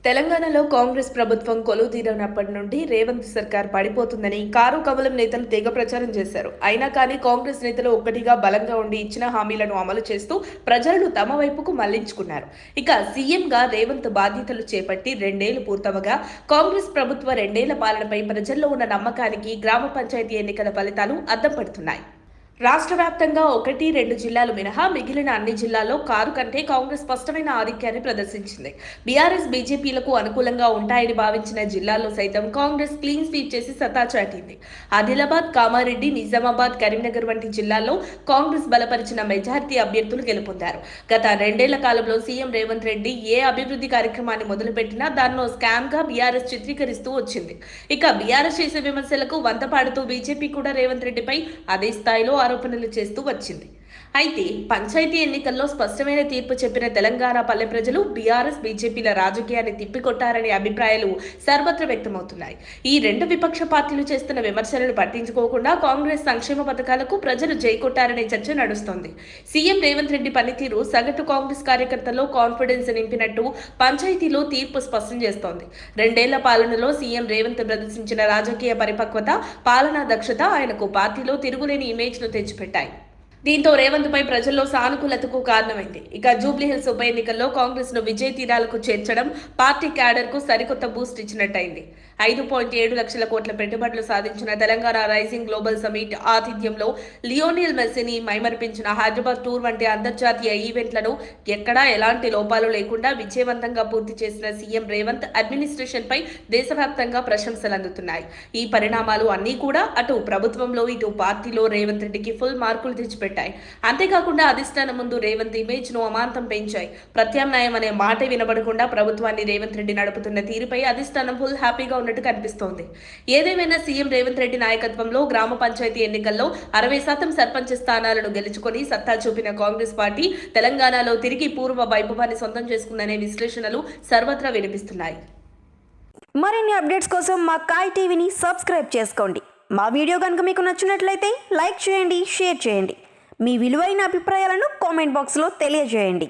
తెలంగాణలో కాంగ్రెస్ ప్రభుత్వం కొలువుదీరినప్పటి నుండి రేవంత్ సర్కార్ పడిపోతుందని కారు కమలం నేతలు తెగ ప్రచారం చేశారు. అయినా కానీ కాంగ్రెస్ నేతలు ఒక్కటిగా బలంగా ఉండి ఇచ్చిన హామీలను అమలు చేస్తూ ప్రజలను తమ వైపుకు మళ్లించుకున్నారు. ఇక సీఎంగా రేవంత్ బాధ్యతలు చేపట్టి 2 ఏళ్లు పూర్తవగా కాంగ్రెస్ ప్రభుత్వ 2 ఏళ్ల పాలనపై ప్రజల్లో ఉన్న నమ్మకానికి గ్రామ పంచాయతీ ఎన్నికల ఫలితాలు అద్దం పడుతున్నాయి. రాష్ట్ర వ్యాప్తంగా 1-2 జిల్లాలు మినహా మిగిలిన అన్ని జిల్లాల్లో కారు కంటే కాంగ్రెస్ స్పష్టమైన ఆధిక్యాన్ని ప్రదర్శించింది. బీఆర్ఎస్, బీజేపీలకు అనుకూలంగా ఉంటాయని భావించిన జిల్లాల్లో సైతం కాంగ్రెస్ క్లీన్ స్వీప్ చేసి సత్తా చాటింది. ఆదిలాబాద్, కామారెడ్డి, నిజామాబాద్, కరీంనగర్ వంటి జిల్లాల్లో కాంగ్రెస్ బలపరిచిన మెజారిటీ అభ్యర్థులు గెలుపొందారు. గత 2 ఏళ్ల కాలంలో సీఎం రేవంత్ రెడ్డి ఏ అభివృద్ధి కార్యక్రమాన్ని మొదలుపెట్టినా దానిలో స్కామ్ గా బీఆర్ఎస్ చిత్రీకరిస్తూ వచ్చింది. ఇక బీఆర్ఎస్ చేసే విమర్శలకు వంతపాడుతూ బీజేపీ కూడా రేవంత్ రెడ్డిపై అదే స్థాయిలో ఆరోపణలు చేస్తూ వచ్చింది. అయితే పంచాయతీ ఎన్నికల్లో స్పష్టమైన తీర్పు చెప్పిన తెలంగాణ పల్లె ప్రజలు బీఆర్ఎస్, బీజేపీల రాజకీయాన్ని తిప్పికొట్టారనే అభిప్రాయాలు సర్వత్రా వ్యక్తమవుతున్నాయి. ఈ 2 విపక్ష పార్టీలు చేస్తున్న విమర్శలను పట్టించుకోకుండా కాంగ్రెస్ సంక్షేమ పథకాలకు ప్రజలు జైకొట్టారనే చర్చ నడుస్తోంది. సీఎం రేవంత్ రెడ్డి పనితీరు సగటు కాంగ్రెస్ కార్యకర్తల్లో కాన్ఫిడెన్స్ నింపినట్టు పంచాయతీలో తీర్పు స్పష్టం చేస్తోంది. 2 ఏళ్ల పాలనలో సీఎం రేవంత్ ప్రదర్శించిన రాజకీయ పరిపక్వత, పాలనా దక్షత ఆయనకు పార్టీలో తిరుగులేని ఇమేజ్ ను తెచ్చిపెట్టాయి. దీంతో రేవంత్ పై ప్రజల్లో సానుకూలతకు కారణమైంది. ఇక జూబ్లీహిల్స్ ఉప ఎన్నికల్లో కాంగ్రెస్ ను విజయ తీరాలకు చేర్చడం పార్టీ క్యాడర్ కు సరికొత్త బూస్ట్ ఇచ్చినట్టయింది. 5.7 లక్షల కోట్ల పెట్టుబడులు సాధించిన తెలంగాణ రైజింగ్ గ్లోబల్ సమిట్ ఆతిథ్యంలో లియోనిల్ మెస్సీని మైమరిపించిన హైదరాబాద్ టూర్ వంటి అంతర్జాతీయ ఈవెంట్లను ఎక్కడా ఎలాంటి లోపాలు లేకుండా విజయవంతంగా పూర్తి చేసిన సీఎం రేవంత్ అడ్మినిస్ట్రేషన్ పై దేశవ్యాప్తంగా ప్రశంసలు అందుతున్నాయి. ఈ పరిణామాలు అన్నీ కూడా అటు ప్రభుత్వంలో ఇటు పార్టీలో రేవంత్ రెడ్డికి ఫుల్ మార్కులు తెచ్చిపెట్టాయి. అంతేకాకుండా అధిష్టానం ముందు రేవంత్ ఇమేజ్ ను అమాంతం పెంచాయి. ప్రత్యామ్నాయం అనే మాట వినబడకుండా ప్రభుత్వాన్ని రేవంత్ రెడ్డి నడుపుతున్న తీరుపై అధిష్టానం ఫుల్ హ్యాపీగా ఉన్నట్టు కనిపిస్తోంది. ఏదేమైనా సీఎం రేవంత్ రెడ్డి నాయకత్వంలో గ్రామ పంచాయతీ ఎన్నికల్లో 60% సర్పంచ్ స్థానాలను గెలుచుకొని సత్తా చూపిన కాంగ్రెస్ పార్టీ తెలంగాణలో తిరిగి పూర్వ వైభవాన్ని సొంతం చేసుకుందనే విశ్లేషణలు సర్వత్రా వినిపిస్తున్నాయి. మరిన్ని అప్డేట్స్ కోసం మా కాయ్ టీవీని సబ్స్క్రైబ్ చేసుకోండి. మా వీడియో కనుక మీకు నచ్చినట్లయితే లైక్ చేయండి, షేర్ చేయండి. మీ విలువైన అభిప్రాయాలను కామెంట్ బాక్స్లో తెలియజేయండి.